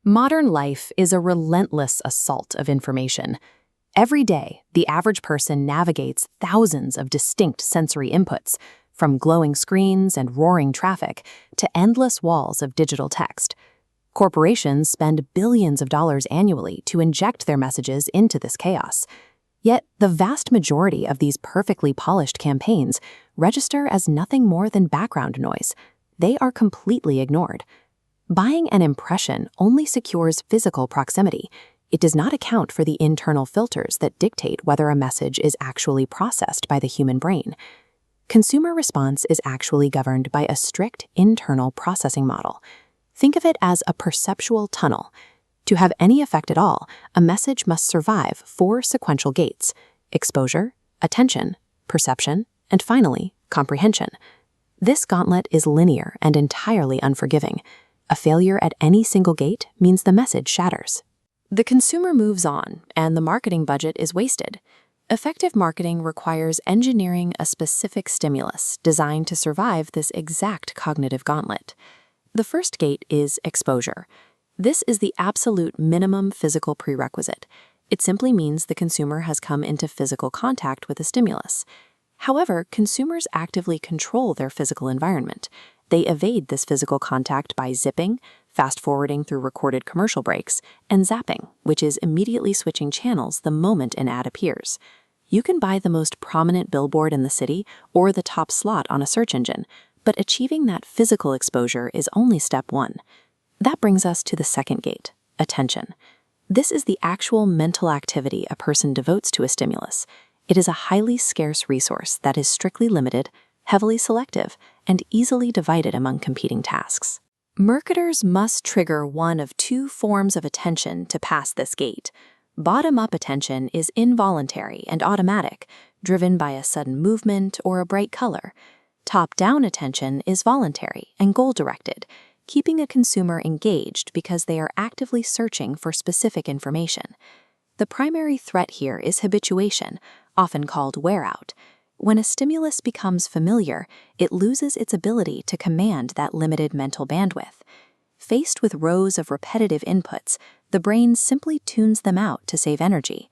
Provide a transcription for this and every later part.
Modern life is a relentless assault of information. Every day, the average person navigates thousands of distinct sensory inputs, from glowing screens and roaring traffic to endless walls of digital text. Corporations spend billions of dollars annually to inject their messages into this chaos. Yet, the vast majority of these perfectly polished campaigns register as nothing more than background noise. They are completely ignored. Buying an impression only secures physical proximity. It does not account for the internal filters that dictate whether a message is actually processed by the human brain. Consumer response is actually governed by a strict internal processing model. Think of it as a perceptual tunnel. To have any effect at all, a message must survive 4 sequential gates: exposure, attention, perception, and finally, comprehension. This gauntlet is linear and entirely unforgiving. A failure at any single gate means the message shatters. The consumer moves on, and the marketing budget is wasted. Effective marketing requires engineering a specific stimulus designed to survive this exact cognitive gauntlet. The first gate is exposure. This is the absolute minimum physical prerequisite. It simply means the consumer has come into physical contact with a stimulus. However, consumers actively control their physical environment. They evade this physical contact by zipping, fast-forwarding through recorded commercial breaks, and zapping, which is immediately switching channels the moment an ad appears. You can buy the most prominent billboard in the city or the top slot on a search engine, but achieving that physical exposure is only step 1. That brings us to the second gate, attention. This is the actual mental activity a person devotes to a stimulus. It is a highly scarce resource that is strictly limited, heavily selective, and easily divided among competing tasks. Marketers must trigger one of 2 forms of attention to pass this gate. Bottom-up attention is involuntary and automatic, driven by a sudden movement or a bright color. Top-down attention is voluntary and goal-directed, keeping a consumer engaged because they are actively searching for specific information. The primary threat here is habituation, often called wear-out. When a stimulus becomes familiar, it loses its ability to command that limited mental bandwidth. Faced with rows of repetitive inputs, the brain simply tunes them out to save energy.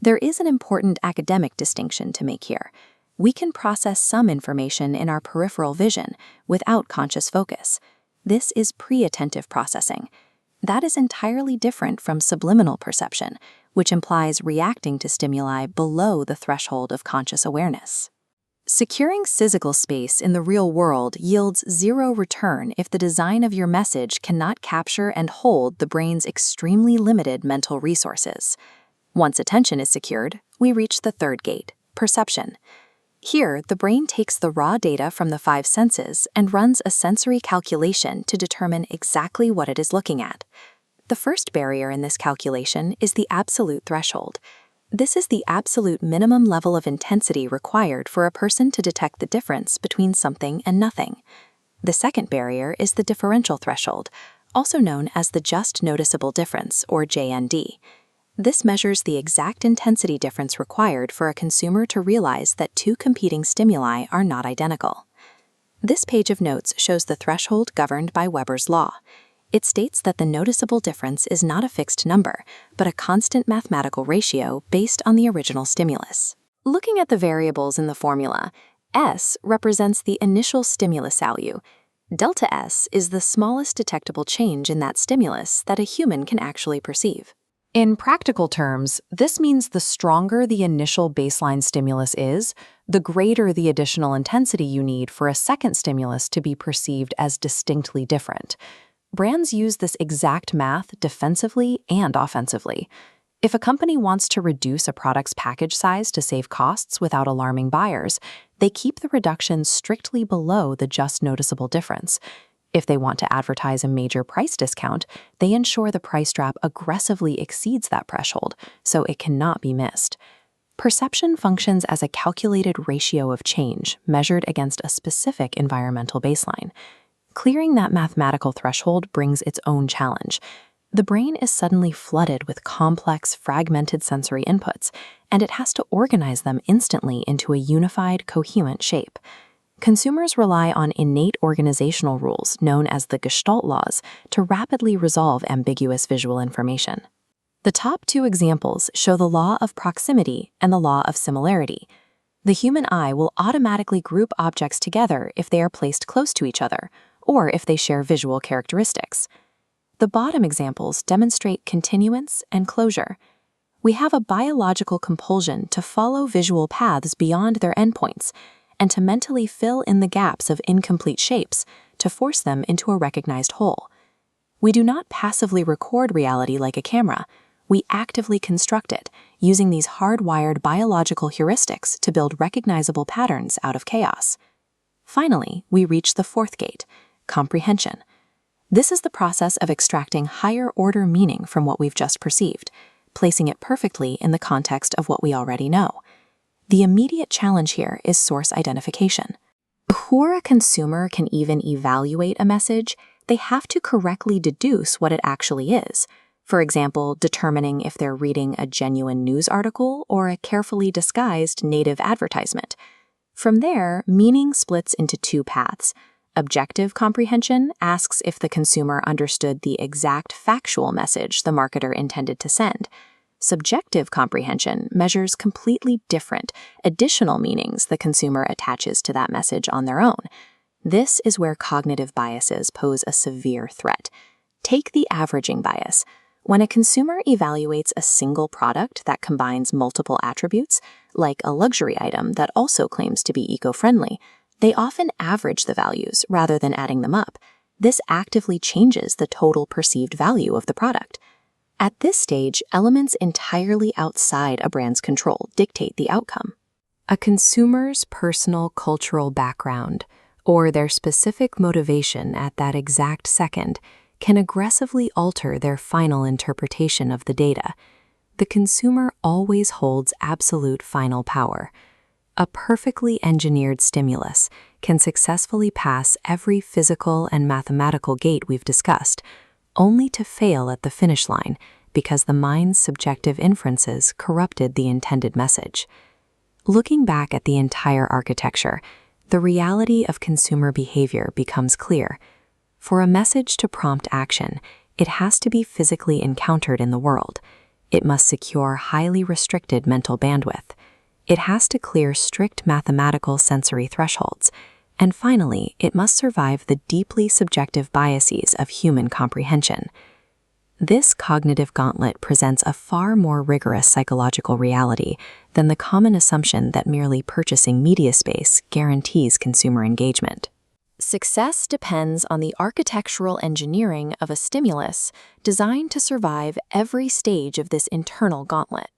There is an important academic distinction to make here. We can process some information in our peripheral vision without conscious focus. This is pre-attentive processing. That is entirely different from subliminal perception, which implies reacting to stimuli below the threshold of conscious awareness. Securing physical space in the real world yields zero return if the design of your message cannot capture and hold the brain's extremely limited mental resources. Once attention is secured, we reach the third gate, perception. Here, the brain takes the raw data from the 5 senses and runs a sensory calculation to determine exactly what it is looking at. The first barrier in this calculation is the absolute threshold. This is the absolute minimum level of intensity required for a person to detect the difference between something and nothing. The second barrier is the differential threshold, also known as the just noticeable difference, or JND. This measures the exact intensity difference required for a consumer to realize that 2 competing stimuli are not identical. This page of notes shows the threshold governed by Weber's law. It states that the noticeable difference is not a fixed number, but a constant mathematical ratio based on the original stimulus. Looking at the variables in the formula, S represents the initial stimulus value. Delta S is the smallest detectable change in that stimulus that a human can actually perceive. In practical terms, this means the stronger the initial baseline stimulus is, the greater the additional intensity you need for a second stimulus to be perceived as distinctly different. Brands use this exact math defensively and offensively. If a company wants to reduce a product's package size to save costs without alarming buyers, they keep the reduction strictly below the just noticeable difference. If they want to advertise a major price discount, they ensure the price drop aggressively exceeds that threshold, so it cannot be missed. Perception functions as a calculated ratio of change measured against a specific environmental baseline. Clearing that mathematical threshold brings its own challenge. The brain is suddenly flooded with complex, fragmented sensory inputs, and it has to organize them instantly into a unified, coherent shape. Consumers rely on innate organizational rules known as the Gestalt laws to rapidly resolve ambiguous visual information. The top two examples show the law of proximity and the law of similarity. The human eye will automatically group objects together if they are placed close to each other, or if they share visual characteristics. The bottom examples demonstrate continuance and closure. We have a biological compulsion to follow visual paths beyond their endpoints, and to mentally fill in the gaps of incomplete shapes to force them into a recognized whole. We do not passively record reality like a camera. We actively construct it, using these hardwired biological heuristics to build recognizable patterns out of chaos. Finally, we reach the fourth gate, comprehension. This is the process of extracting higher-order meaning from what we've just perceived, placing it perfectly in the context of what we already know. The immediate challenge here is source identification. Before a consumer can even evaluate a message, they have to correctly deduce what it actually is. For example, determining if they're reading a genuine news article or a carefully disguised native advertisement. From there, meaning splits into two paths. Objective comprehension asks if the consumer understood the exact factual message the marketer intended to send. Subjective comprehension measures completely different, additional meanings the consumer attaches to that message on their own. This is where cognitive biases pose a severe threat. Take the averaging bias. When a consumer evaluates a single product that combines multiple attributes, like a luxury item that also claims to be eco-friendly, they often average the values rather than adding them up. This actively changes the total perceived value of the product. At this stage, elements entirely outside a brand's control dictate the outcome. A consumer's personal cultural background, or their specific motivation at that exact second, can aggressively alter their final interpretation of the data. The consumer always holds absolute final power. A perfectly engineered stimulus can successfully pass every physical and mathematical gate we've discussed, only to fail at the finish line because the mind's subjective inferences corrupted the intended message. Looking back at the entire architecture, the reality of consumer behavior becomes clear. For a message to prompt action, it has to be physically encountered in the world. It must secure highly restricted mental bandwidth. It has to clear strict mathematical sensory thresholds. And finally, it must survive the deeply subjective biases of human comprehension. This cognitive gauntlet presents a far more rigorous psychological reality than the common assumption that merely purchasing media space guarantees consumer engagement. Success depends on the architectural engineering of a stimulus designed to survive every stage of this internal gauntlet.